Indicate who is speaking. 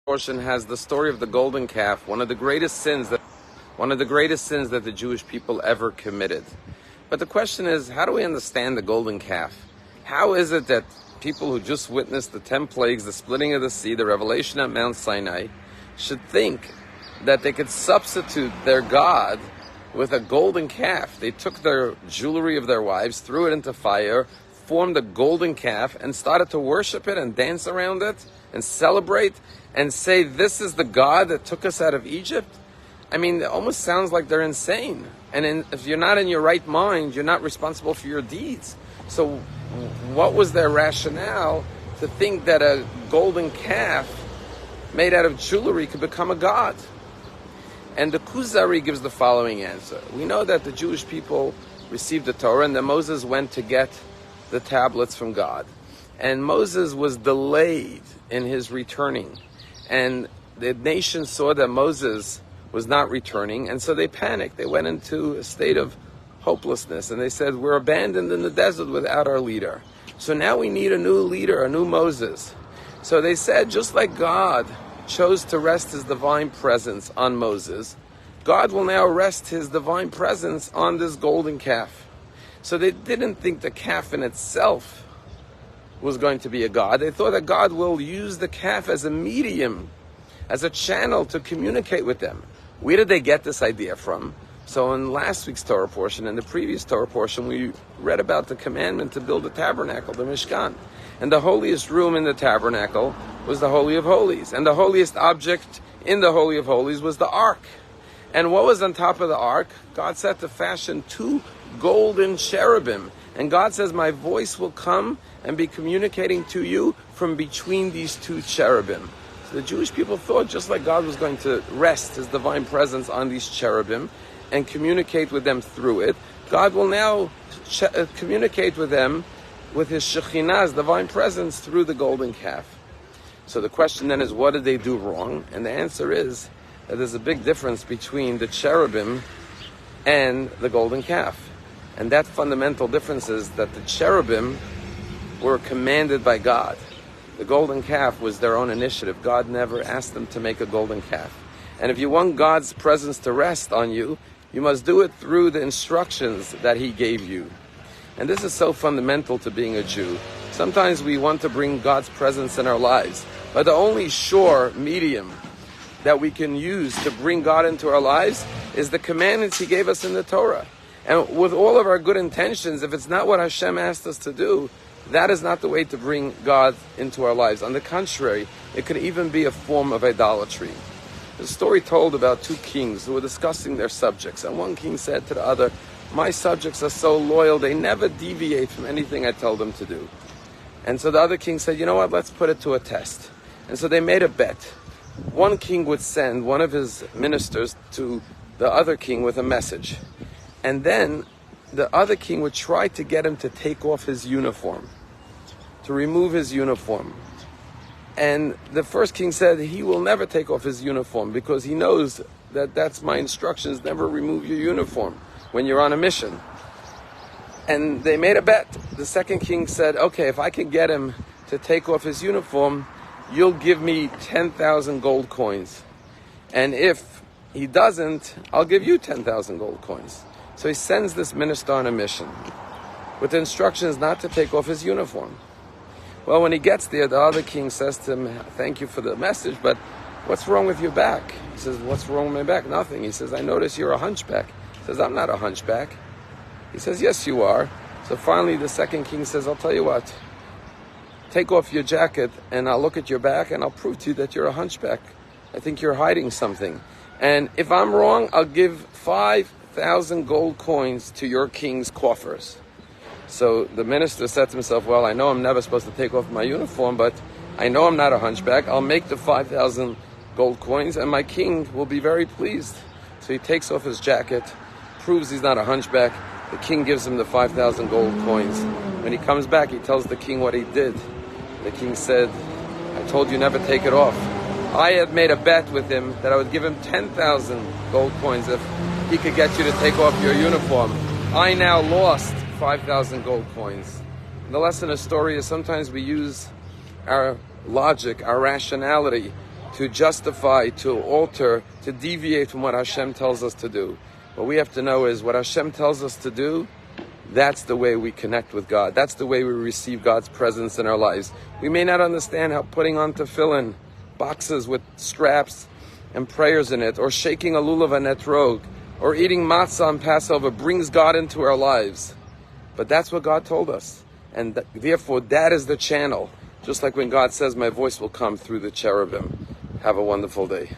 Speaker 1: portion has the story of the golden calf, one of the greatest sins that the Jewish people ever committed. But the question is, how do we understand the golden calf? How is it that people who just witnessed the 10 plagues, the splitting of the sea, the revelation at Mount Sinai, should think that they could substitute their God with a golden calf? They took their jewelry of their wives, threw it into fire, formed a golden calf, and started to worship it and dance around it and celebrate and say, this is the God that took us out of Egypt? I mean, it almost sounds like they're insane. And if you're not in your right mind, you're not responsible for your deeds. So what was their rationale to think that a golden calf made out of jewelry could become a god? And the Kuzari gives the following answer. We know that the Jewish people received the Torah and that Moses went to get the tablets from God. And Moses was delayed in his returning. And the nation saw that Moses was not returning, and so they panicked. They went into a state of hopelessness, and they said, we're abandoned in the desert without our leader. So now we need a new leader, a new Moses. So they said, just like God chose to rest his divine presence on Moses, God will now rest his divine presence on this golden calf. So they didn't think the calf in itself was going to be a god. They thought that God will use the calf as a medium, as a channel to communicate with them. Where did they get this idea from? So in last week's Torah portion, in the previous Torah portion, we read about the commandment to build a tabernacle, the Mishkan. And the holiest room in the tabernacle was the Holy of Holies. And the holiest object in the Holy of Holies was the Ark. And what was on top of the Ark? God said to fashion 2 golden cherubim. And God says, my voice will come and be communicating to you from between these 2 cherubim. So the Jewish people thought just like God was going to rest his divine presence on these cherubim and communicate with them through it, God will now communicate with them with his Shekhinah, his divine presence, through the golden calf. So the question then is, what did they do wrong? And the answer is that there's a big difference between the cherubim and the golden calf. And that fundamental difference is that the cherubim were commanded by God. The golden calf was their own initiative. God never asked them to make a golden calf. And if you want God's presence to rest on you, you must do it through the instructions that he gave you. And this is so fundamental to being a Jew. Sometimes we want to bring God's presence in our lives, but the only sure medium that we can use to bring God into our lives is the commandments he gave us in the Torah. And with all of our good intentions, if it's not what Hashem asked us to do, that is not the way to bring God into our lives. On the contrary, it could even be a form of idolatry. There's a story told about 2 kings who were discussing their subjects. And one king said to the other, my subjects are so loyal, they never deviate from anything I tell them to do. And so the other king said, you know what, let's put it to a test. And so they made a bet. One king would send one of his ministers to the other king with a message. And then the other king would try to get him to take off his uniform, to remove his uniform. And the first king said he will never take off his uniform because he knows that that's my instructions, never remove your uniform when you're on a mission. And they made a bet. The second king said, okay, if I can get him to take off his uniform, you'll give me 10,000 gold coins. And if he doesn't, I'll give you 10,000 gold coins. So he sends this minister on a mission with instructions not to take off his uniform. Well, when he gets there, the other king says to him, thank you for the message, but what's wrong with your back? He says, what's wrong with my back? Nothing. He says, I notice you're a hunchback. He says, I'm not a hunchback. He says, yes, you are. So finally, the second king says, I'll tell you what, take off your jacket and I'll look at your back and I'll prove to you that you're a hunchback. I think you're hiding something. And if I'm wrong, I'll give 5,000 gold coins to your king's coffers. So the minister said to himself, well, I know I'm never supposed to take off my uniform, but I know I'm not a hunchback. I'll make the 5,000 gold coins and my king will be very pleased. So he takes off his jacket, proves he's not a hunchback. The king gives him the 5,000 gold coins. When he comes back, he tells the king what he did. The king said, I told you never take it off. I had made a bet with him that I would give him 10,000 gold coins if he could get you to take off your uniform. I now lost 5,000 gold coins. And the lesson of the story is sometimes we use our logic, our rationality, to justify, to alter, to deviate from what Hashem tells us to do. What we have to know is what Hashem tells us to do, that's the way we connect with God. That's the way we receive God's presence in our lives. We may not understand how putting on tefillin, boxes with straps and prayers in it, or shaking a lulav and etrog, or eating matzah on Passover brings God into our lives. But that's what God told us. And therefore, that is the channel. Just like when God says, my voice will come through the cherubim. Have a wonderful day.